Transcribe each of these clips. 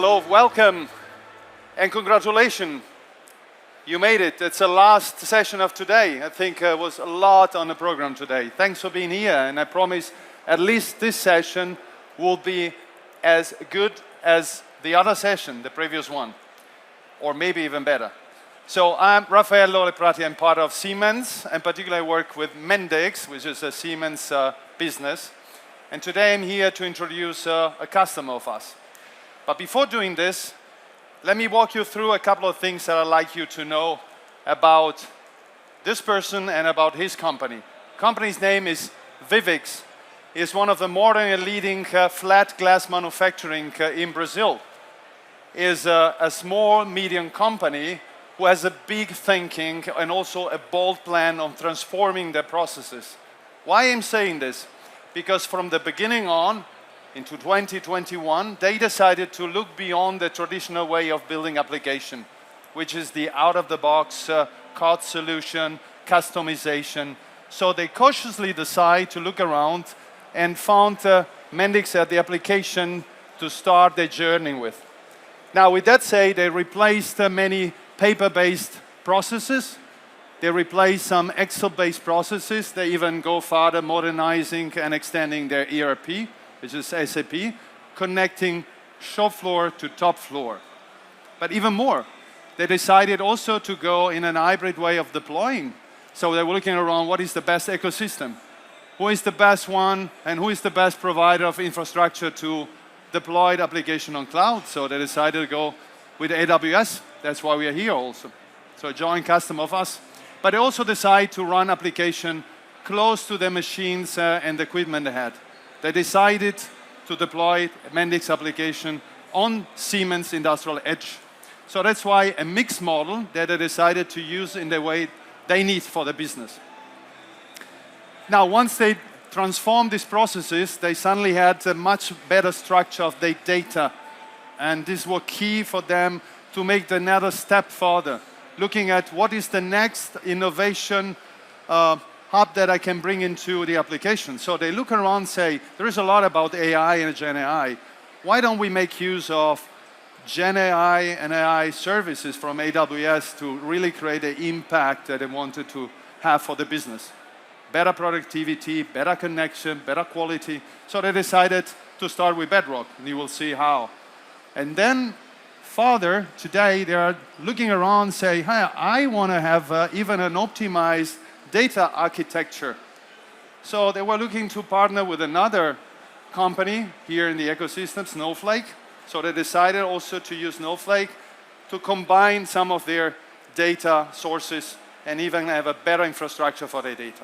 Hello, welcome, and congratulations. You made it. It's the last session of today. I think there was a lot on the program today. Thanks for being here, and I promise at least this session will be as good as the other session, the previous one, or maybe even better. So I'm Raffaello Leprati. I'm part of Siemens, and particularly I work with Mendix, which is a Siemens business. And today I'm here to introduce a customer of us. But before doing this, let me walk you through a couple of things that I'd like you to know about this person and about his company. Company's name is Vivix. It's one of the modern and leading flat glass manufacturing in Brazil. Is a small, medium company who has a big thinking and also a bold plan on transforming their processes. Why I'm saying this? Because from the beginning on, into 2021, they decided to look beyond the traditional way of building application, which is the out-of-the-box CAD solution, customization. So they cautiously decide to look around and found Mendix at the application to start their journey with. Now, with that said, they replaced many paper-based processes. They replaced some Excel-based processes. They even go further, modernizing and extending their ERP, which is SAP, connecting shop floor to top floor. But even more, they decided also to go in an hybrid way of deploying. So they were looking around, what is the best ecosystem? Who is the best one, and who is the best provider of infrastructure to deploy the application on cloud? So they decided to go with AWS. That's why we are here also. So a joint customer of us. But they also decide to run application close to the machines and the equipment they had. They decided to deploy Mendix application on Siemens Industrial Edge. So that's why a mixed model that they decided to use in the way they need for the business. Now, once they transformed these processes, they suddenly had a much better structure of their data. And this was key for them to make another step further, looking at what is the next innovation hub that I can bring into the application. So they look around and say, there is a lot about AI and Gen AI. Why don't we make use of Gen AI and AI services from AWS to really create the impact that they wanted to have for the business? Better productivity, better connection, better quality. So they decided to start with Bedrock, and you will see how. And then further, today they are looking around and say, hey, I want to have even an optimized data architecture. So they were looking to partner with another company here in the ecosystem, Snowflake. So they decided also to use Snowflake to combine some of their data sources and even have a better infrastructure for their data.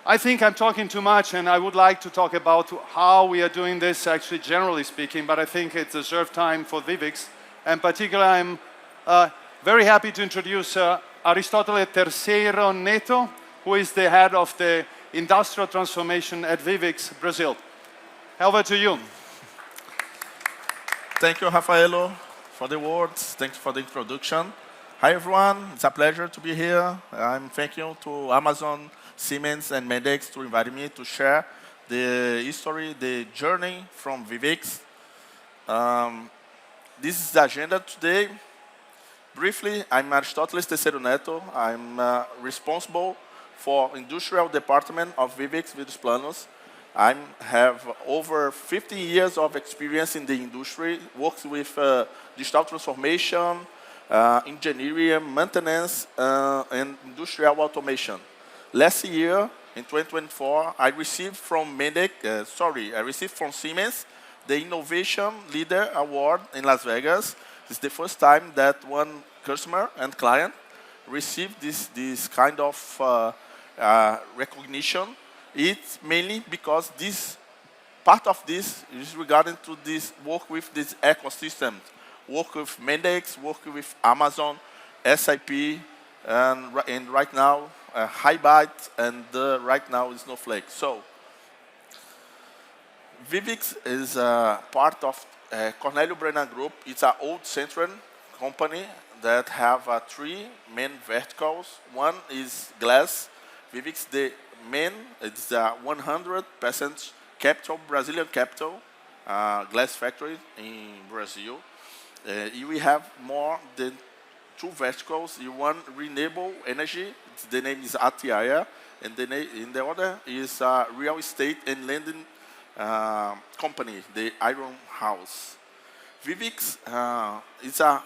I think I'm talking too much, and I would like to talk about how we are doing this, actually generally speaking, but I think it deserves time for Vivix. And particularly, I'm very happy to introduce Aristotele Terceiro Neto, who is the head of the industrial transformation at Vivix, Brazil. Over to you. Thank you, Raffaello, for the words. Thanks for the introduction. Hi, everyone. It's a pleasure to be here. I'm thank you to Amazon, Siemens, and Mendix to invite me to share the history, the journey from Vivix. This is the agenda today. Briefly, I'm Aristoteles Terceiro Neto. I'm responsible for industrial department of Vivix Vidus Planos. I have over 15 years of experience in the industry, works with digital transformation, engineering, maintenance, and industrial automation. Last year, in 2024, I received from Siemens the Innovation Leader Award in Las Vegas. It's the first time that one customer and client received this kind of recognition. It's mainly because this part of this is regarding to this work with this ecosystem, work with Mendix, work with Amazon, SAP, and right now Highbyte, and right now is Snowflake. So Vivix is part of Cornélio Brennan Group. It's an old Central company that have three main verticals. One is glass. Vivix, the main, it's 100% capital, Brazilian capital. glass factory in Brazil. We have more than two verticals. One renewable energy, the name is Atiaia, and the other is real estate and lending company, the Iron House. Vivix is a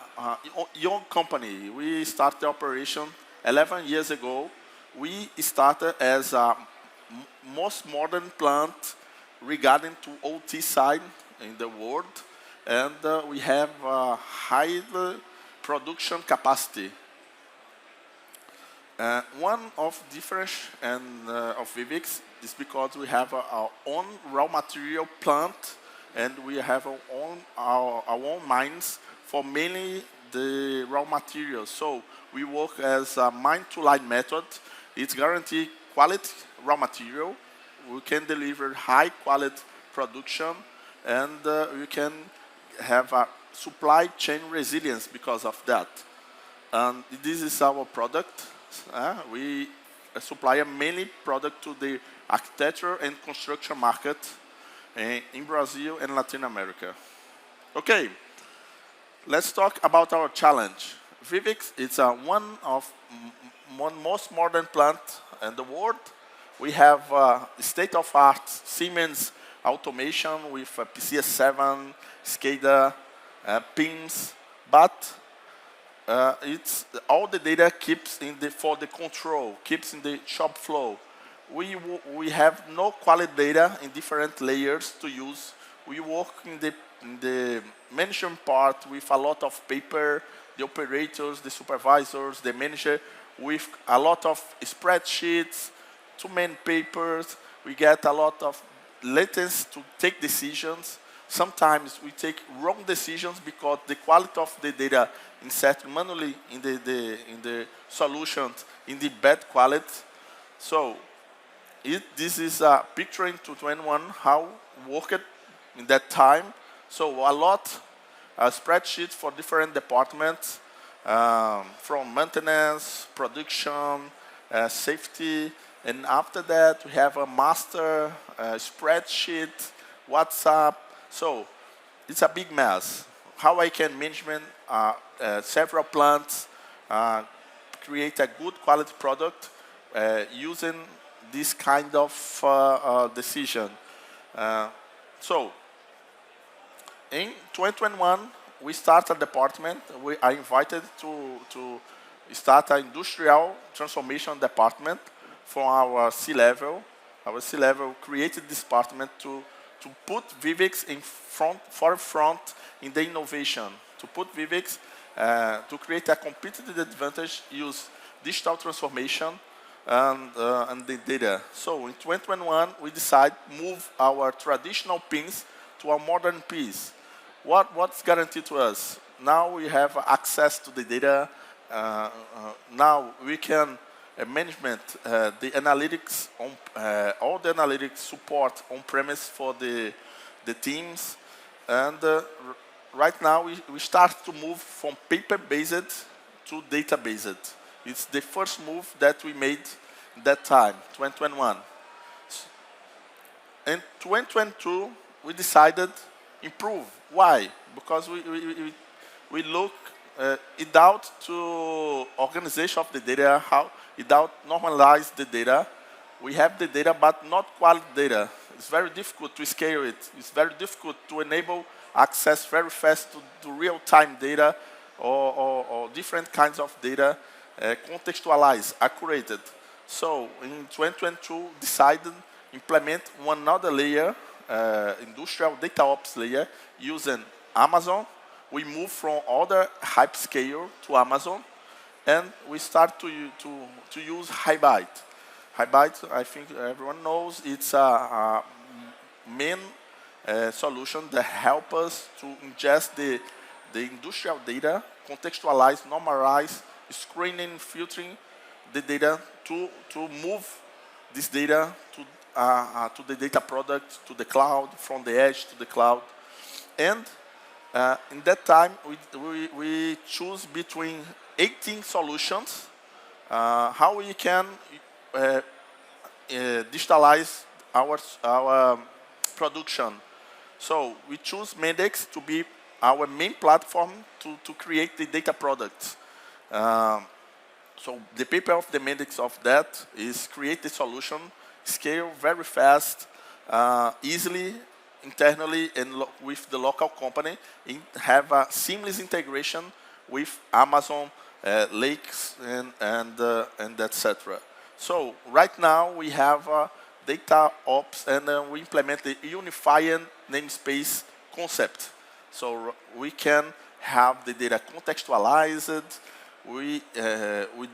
young company. We started the operation 11 years ago. We started as a most modern plant regarding to OT side in the world, and we have high production capacity. One of difference of Vivix is because we have our own raw material plant, and we have our own mines for mainly the raw materials. So we work as a mine-to-line method. It's guaranteed quality raw material. We can deliver high quality production, and we can have a supply chain resilience because of that. And this is our product. We supply mainly product to the architecture and construction market in Brazil and Latin America. Okay, let's talk about our challenge. Vivix is one of most modern plant in the world. We have state-of-art Siemens automation with PCS7, SCADA, PIMS, but it's all the data keeps for the control, keeps in the shop floor. We have no quality data in different layers to use. We work in the management part with a lot of paper, the operators, the supervisors, the manager, with a lot of spreadsheets, too many papers. We get a lot of latency to take decisions. Sometimes we take wrong decisions because the quality of the data inserted manually in the solutions in the bad quality. So this is a picture in 2021 how worked in that time. So a lot spreadsheets for different departments, from maintenance, production, safety, and after that we have a master spreadsheet, WhatsApp. So it's a big mess. How I can manage several plants, create a good quality product using this kind of decision. So in 2021, we started a department. We are invited to start an industrial transformation department for our C-level. Our C-level created this department to put Vivix in forefront in the innovation, to put Vivix to create a competitive advantage, use digital transformation and the data. So in 2021, we decided to move our traditional pins to a modern piece. What's guaranteed to us? Now we have access to the data. Now we can management the analytics on all the analytics support on premise for the teams, and right now we start to move from paper based to data based. It's the first move that we made that time, 2021. In 2022, we decided improve. Why? Because we look it out to organization of the data, how it out normalize the data. We have the data, but not quality data. It's very difficult to scale it. It's very difficult to enable access very fast to real-time data or different kinds of data, contextualized, accurate. So in 2022, decided implement one other layer, industrial data ops layer, using Amazon. We move from other hyperscale to Amazon, and we start to use Highbyte. Highbyte, I think everyone knows, it's a main solution that helps us to ingest the industrial data, contextualize, normalize, screening, filtering the data to move this data to the data product, to the cloud, from the edge to the cloud. And in that time, we choose between 18 solutions, how we can digitalize our production. So we choose Mendix to be our main platform to create the data products. So the paper of the Mendix of that is create the solution, scale very fast, easily, internally, and with the local company, and have a seamless integration with Amazon lakes and etc. So right now we have data ops, and we implement the unifying namespace concept. So we can have the data contextualized. We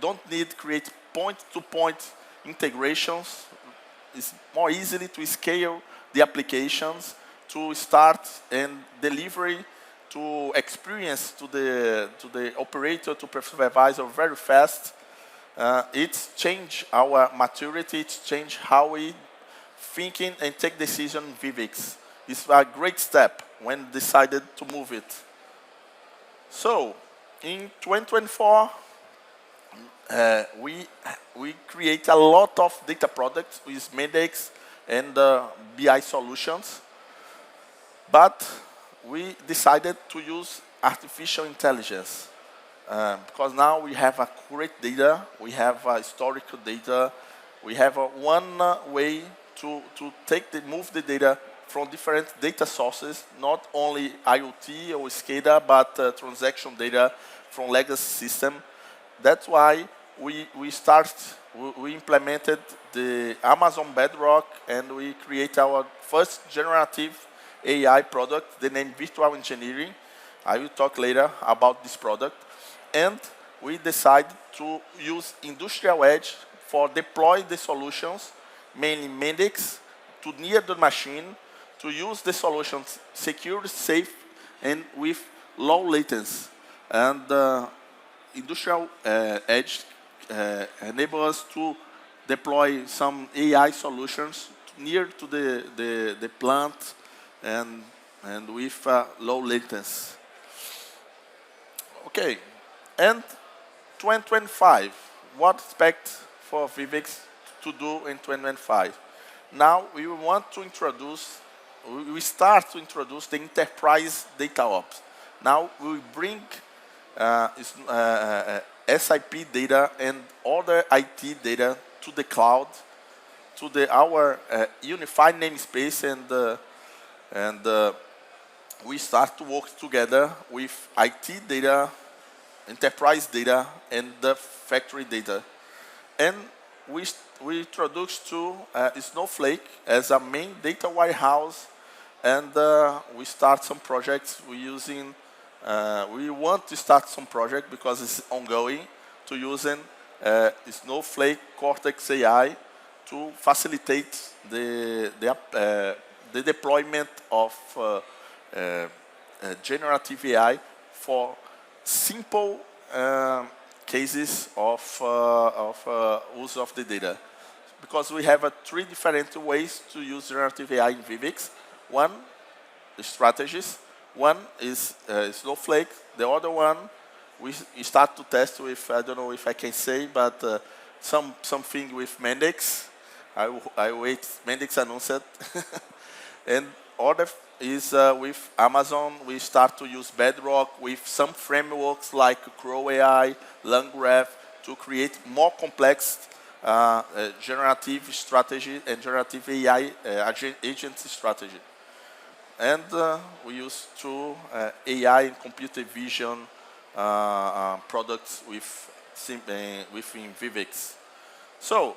don't need to create point-to-point integrations. It's more easily to scale the applications, to start and delivery to experience to the operator, to supervisor very fast. It's changed our maturity. It's changed how we thinking and take decision in Vivix. It's a great step when decided to move it. So in 2024, we create a lot of data products with Mendix and BI solutions, but we decided to use artificial intelligence because now we have accurate data, we have historical data, we have one way to move the data from different data sources, not only IoT or SCADA, but transaction data from legacy system. That's why we implemented the Amazon Bedrock, and we create our first generative AI product, the name Virtual Engineering. I will talk later about this product. And we decided to use Industrial Edge for deploy the solutions, mainly Mendix, to near the machine, to use the solutions secure, safe, and with low latency. And Industrial Edge enables us to deploy some AI solutions near to the plant and with low latency. Okay, and 2025, what expect for Vivix to do in 2025? Now we want to introduce, we start to introduce the enterprise data ops. Now we bring SIP data and other IT data to the cloud, to our unified namespace, and we start to work together with IT data, enterprise data, and the factory data. And we introduce to Snowflake as a main data warehouse, and we start some projects. We want to start some project because it's ongoing to using Snowflake Cortex AI to facilitate the deployment of generative AI for simple cases of use of the data. Because we have 3 different ways to use generative AI in Vivix. One is strategies. One is Snowflake. The other one, we start to test with, I don't know if I can say, but something with Mendix. I wait, Mendix announced. And other is with Amazon. We start to use Bedrock with some frameworks like Crow AI, LangGraph, to create more complex generative strategy and generative AI agent strategy. And we use 2 AI and computer vision products within Vivix. So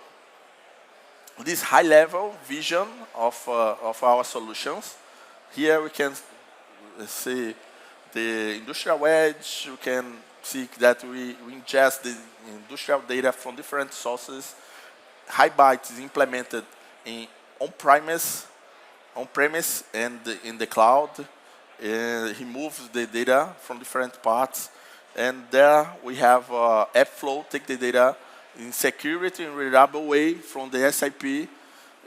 this high-level vision of our solutions. Here we can see the industrial edge. You can see that we ingest the industrial data from different sources. HighByte is implemented in on-premise and in the cloud. He moves the data from different parts. And there we have Airflow take the data in security and reliable way from the SIP.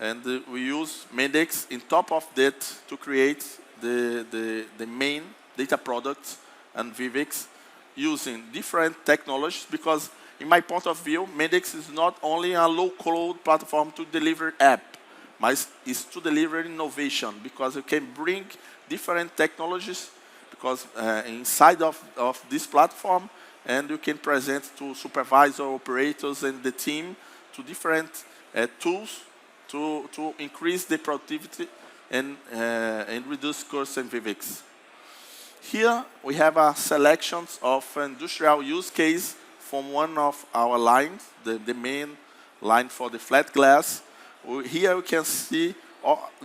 And we use Mendix in top of that to create the main data products and Vivix using different technologies, because in my point of view, Mendix is not only a low-code platform to deliver app, but it's to deliver innovation, because you can bring different technologies, because inside of this platform, and you can present to supervisor, operators, and the team to different tools to increase the productivity and reduce costs and Vivix. Here we have a selection of industrial use case from one of our lines, the main line for the flat glass. Here we can see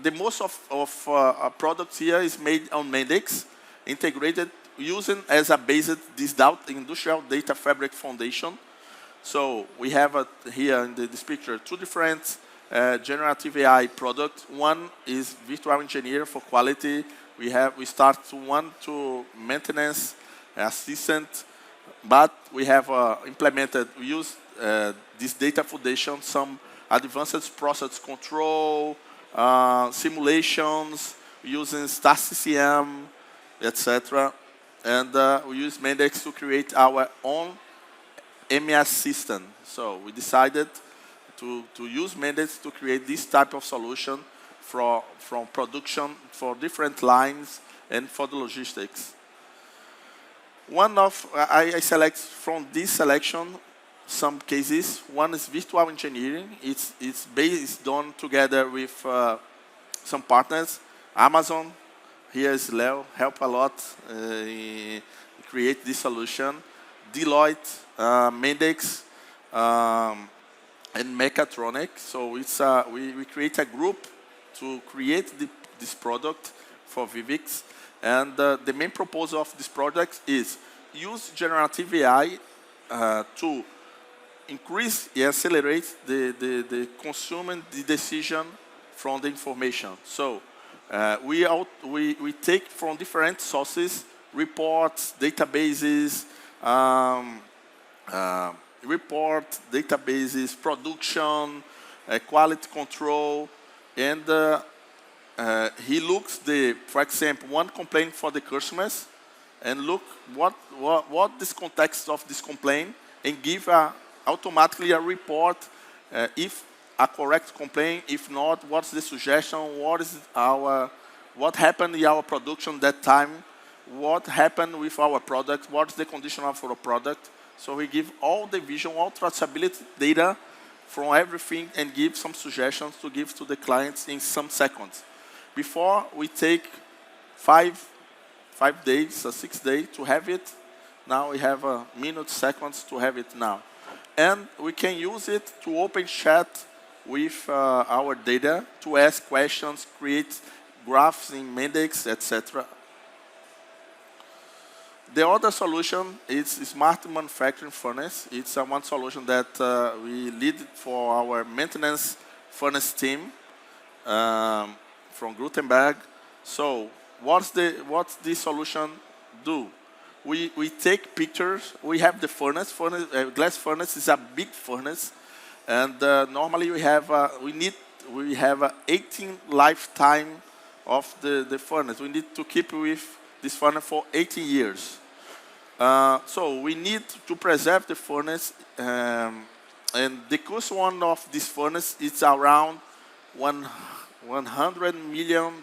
the most of our products here is made on Mendix, integrated using as a base this industrial data fabric foundation. So we have here in this picture 2 different generative AI products. One is virtual engineer for quality. We start one to maintenance assistant, but we have implemented, we use this data foundation, some advanced process control, simulations, using star CCM, etc. And we use Mendix to create our own MES system. So we decided to use Mendix to create this type of solution from production for different lines and for the logistics. I select from this selection some cases. One is virtual engineering. It's based done together with some partners. Amazon, here is Leo, help a lot in create this solution. Deloitte, Mendix, and Mechatronic. So it's we create a group to create this product for Vivix. And the main proposal of this project is use generative AI to increase and accelerate the consumer the decision from the information. So we take from different sources, reports, databases, production, quality control, and he looks for example, one complaint for the customers, and look what this context of this complaint, and give automatically a report if a correct complaint, if not, what's the suggestion, what happened in our production that time, what happened with our product, what's the condition of our product. So we give all the vision, all traceability data from everything, and give some suggestions to give to the clients in some seconds. Before we take 5 days or 6 days to have it. Now we have minutes, seconds to have it now. And we can use it to open chat with our data, to ask questions, create graphs in Mendix, etc. The other solution is smart manufacturing furnace. It's one solution that we lead for our maintenance furnace team from Gutenberg. So what's this solution do? We take pictures. We have the furnace. Glass furnace is a big furnace, and normally we have 18 lifetime of the furnace. We need to keep with this furnace for 18 years. So we need to preserve the furnace, and the cost one of this furnace is around $100 million,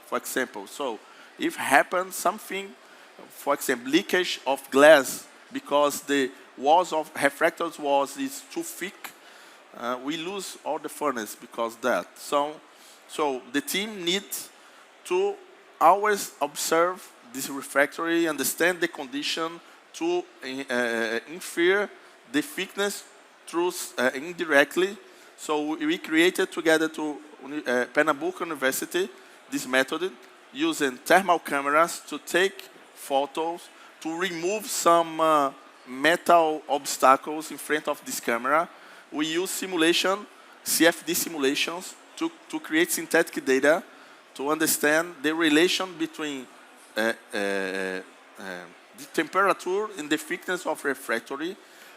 for example. So if happens something, for example, leakage of glass because the walls of refractors walls is too thick, we lose all the furnace because of that. So the team needs to always observe this refractory, understand the condition, to infer the thickness through indirectly. So we created together to Pernambuco University this method using thermal cameras to take photos, to remove some metal obstacles in front of this camera. We use simulation, CFD simulations, to create synthetic data to understand the relation between the temperature and the thickness of refractory,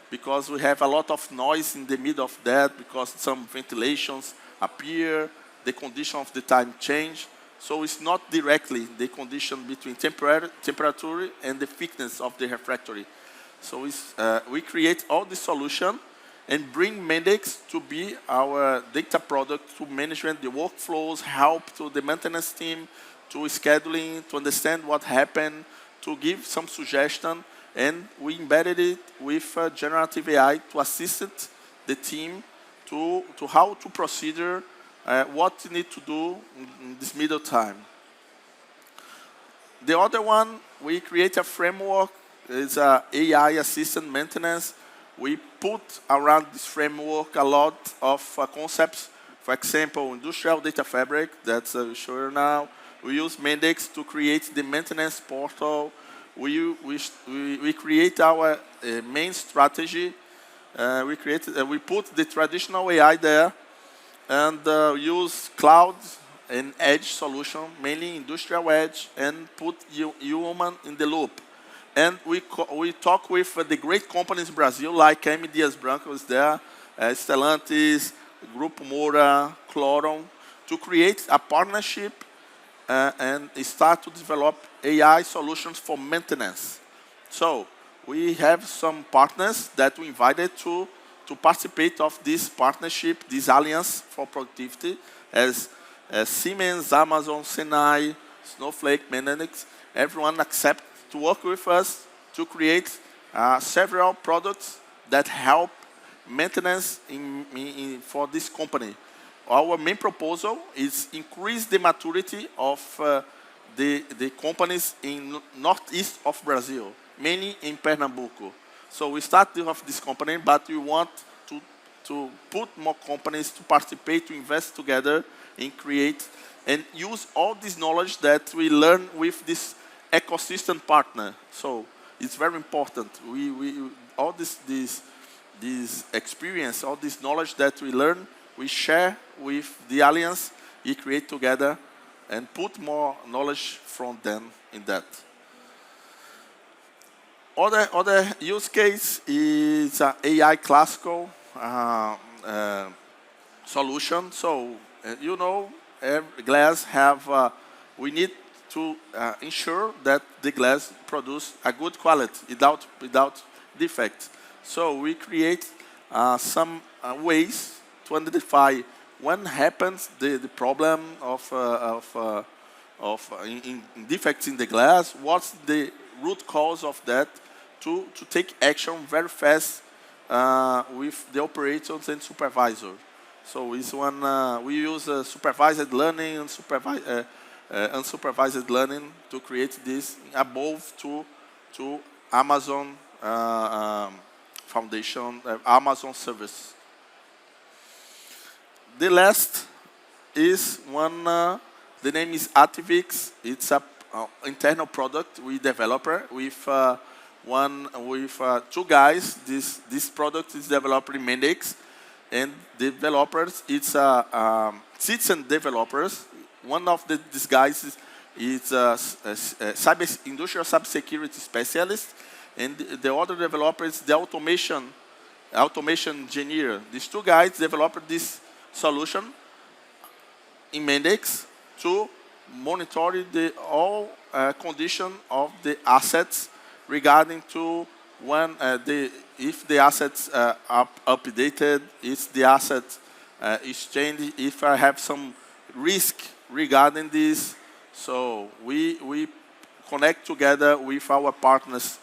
because we have a lot of noise in the middle of that, because some ventilations appear, the condition of the time change. So it's not directly the condition between temperature and the thickness of the refractory. So we create all the solution, and bring Mendix to be our data product to management the workflows, help to the maintenance team, to scheduling, to understand what happened, to give some suggestion, and we embedded it with generative AI to assist the team to how to procedure, what you need to do in this middle time. The other one, we create a framework, it's a AI assistant maintenance. We put around this framework a lot of concepts. For example, industrial data fabric, that's sure now. We use Mendix to create the maintenance portal. We create our main strategy. We put the traditional AI there and use cloud and edge solution, mainly industrial edge, and put human in the loop. And we talk with the great companies in Brazil, like M. Dias Branco is there, Stellantis, Grupo Moura, Cloron, to create a partnership and start to develop AI solutions for maintenance. So we have some partners that we invited to participate of this partnership, this alliance for productivity, as Siemens, Amazon, Senai, Snowflake, Mendix, everyone accept to work with us to create several products that help maintenance for this company. Our main proposal is increase the maturity of the companies in northeast of Brazil, mainly in Pernambuco. So we started off this company, but we want to put more companies to participate, to invest together, and create and use all this knowledge that we learn with this ecosystem partner. So it's very important. All this experience, all this knowledge that we learn, we share with the alliance, we create together, and put more knowledge from them in that. Other use case is AI classical solution. So you know, every glass have. We need to ensure that the glass produce a good quality without defect. So we create some ways to identify when happens the problem of defects in the glass, what's the root cause of that, to take action very fast with the operators and supervisor. So it's one we use supervised learning and unsupervised learning to create this above to Amazon Foundation, Amazon service. The last is one, the name is Vivix. It's a internal product we developed with two guys. This product is developed in Mendix, and developers, it's citizen developers. One of these guys is a industrial cybersecurity specialist, and the other developer is the automation engineer. These two guys developed this solution in Mendix to monitor all condition of the assets regarding to when if the assets are updated, if the asset is changed, if I have some risk regarding this. So we connect together with our partners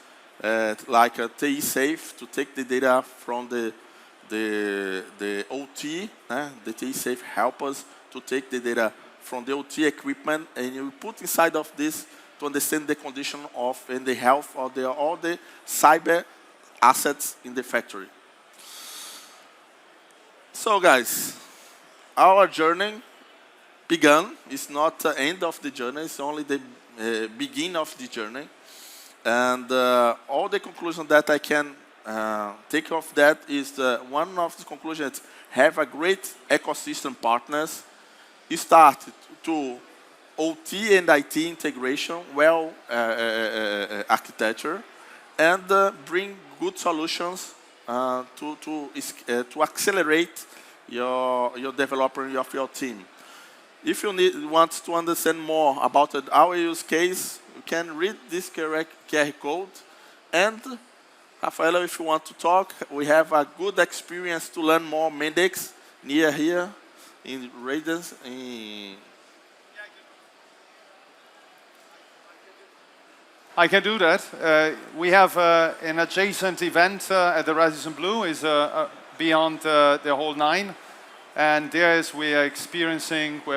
like TI Safe to take the data from the OT. The TI Safe help us to take the data from the OT equipment, and you put inside of this to understand the condition of and the health of all the cyber assets in the factory. So guys, our journey began. It's not the end of the journey, it's only the beginning of the journey. And all the conclusion that I can take of that is one of the conclusions: have a great ecosystem partners, start to OT and IT integration, architecture, and bring good solutions to accelerate your development of your team. If you want to understand more about our use case, you can read this QR code and Rafaela, if you want to talk, we have a good experience to learn more Mendix near here in Radiance. I can do that. We have an adjacent event at the Radisson Blu, is beyond the whole 9. And there is we're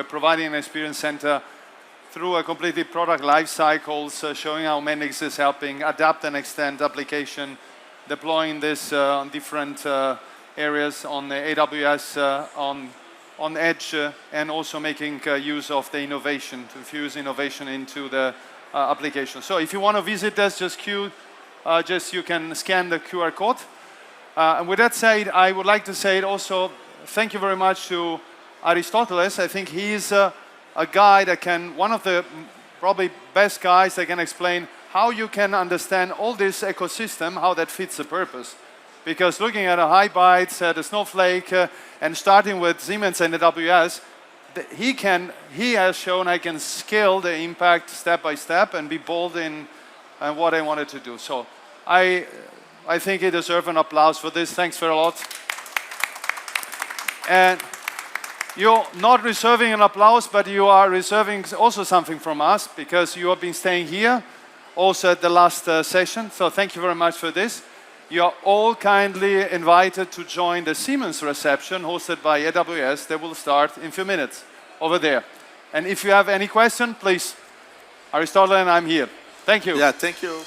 providing an experience center through a completely product life cycles, showing how Mendix is helping adapt and extend application, deploying this on different areas on the AWS, on Edge, and also making use of the innovation, to fuse innovation into the application. So if you want to visit us, you can scan the QR code. And with that said, I would like to say also thank you very much to Aristoteles. I think he's a guy that one of the probably best guys that can explain how you can understand all this ecosystem, how that fits the purpose. Because looking at a high bytes, the Snowflake, and starting with Siemens and AWS, he has shown I can scale the impact step by step and be bold in what I wanted to do. So I think he deserves an applause for this. Thanks very lot. And you're not reserving an applause, but you are reserving also something from us, because you have been staying here also at the last session. So thank you very much for this. You are all kindly invited to join the Siemens reception hosted by AWS. That will start in a few minutes over there. And if you have any question, please, Aristotle and I'm here. Thank you. Yeah, thank you.